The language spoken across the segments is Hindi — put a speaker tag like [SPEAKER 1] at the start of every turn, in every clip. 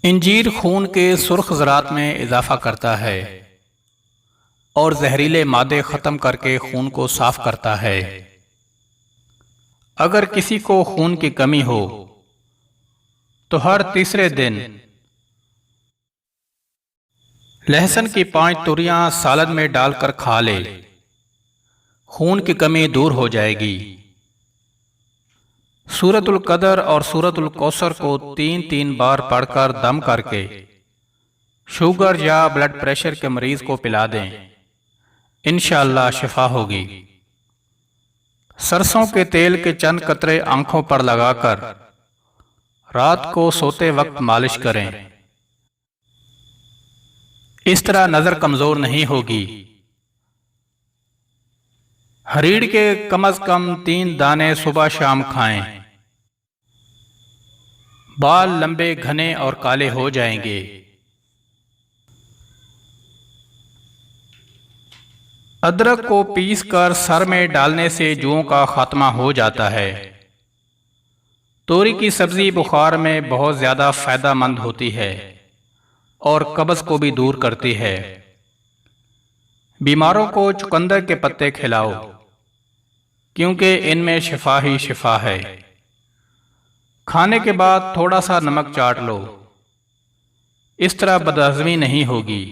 [SPEAKER 1] इंजीर खून के सुर्ख ज़रात में इजाफा करता है और जहरीले मादे ख़त्म करके खून को साफ करता है। अगर किसी को खून की कमी हो तो हर तीसरे दिन लहसुन की 5 तुरियां सालन में डालकर खा ले, खून की कमी दूर हो जाएगी। सूरतुल कदर और सूरतुल कौसर को 3-3 बार पढ़कर दम करके शुगर या ब्लड प्रेशर के मरीज को पिला दें, इंशाअल्लाह शिफा होगी। सरसों के तेल के चंद कतरे आंखों पर लगाकर रात को सोते वक्त मालिश करें। इस तरह नजर कमजोर नहीं होगी। हरीड़ के कम से कम 3 दाने सुबह शाम खाएं। बाल लंबे घने और काले हो जाएंगे। अदरक को पीसकर सर में डालने से जुओं का खात्मा हो जाता है। तोरी की सब्जी बुखार में बहुत ज्यादा फायदेमंद होती है और कब्ज को भी दूर करती है। बीमारों को चुकंदर के पत्ते खिलाओ, क्योंकि इनमें शिफा ही शिफा है। खाने के बाद थोड़ा सा नमक चाट लो, इस तरह बदहज़मी नहीं होगी।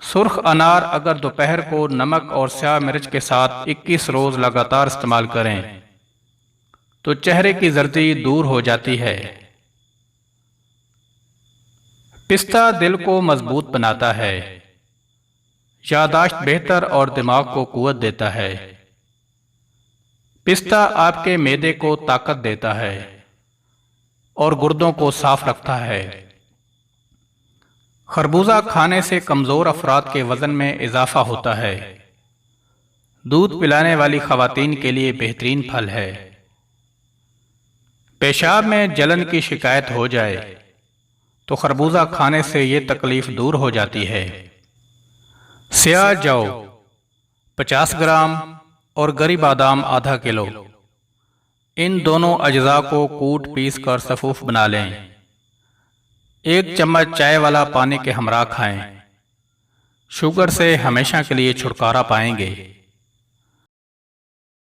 [SPEAKER 1] सुर्ख अनार अगर दोपहर को नमक और स्याह मिर्च के साथ 21 रोज लगातार इस्तेमाल करें तो चेहरे की जर्दी दूर हो जाती है। पिस्ता दिल को मजबूत बनाता है, यादाश्त बेहतर और दिमाग को कुव्वत देता है। पिस्ता आपके मैदे को ताकत देता है और गुर्दों को साफ रखता है। खरबूजा खाने से कमजोर अफराद के वजन में इजाफा होता है। दूध पिलाने वाली खवातीन के लिए बेहतरीन फल है। पेशाब में जलन की शिकायत हो जाए तो खरबूजा खाने से ये तकलीफ दूर हो जाती है। स्याह जौ 50 ग्राम और गरी बादाम आधा किलो, इन दोनों अज्जा को कूट पीस कर सफूफ बना लें। 1 चम्मच चाय वाला पानी के हमरा खाएं। शुगर से हमेशा के लिए छुटकारा पाएंगे।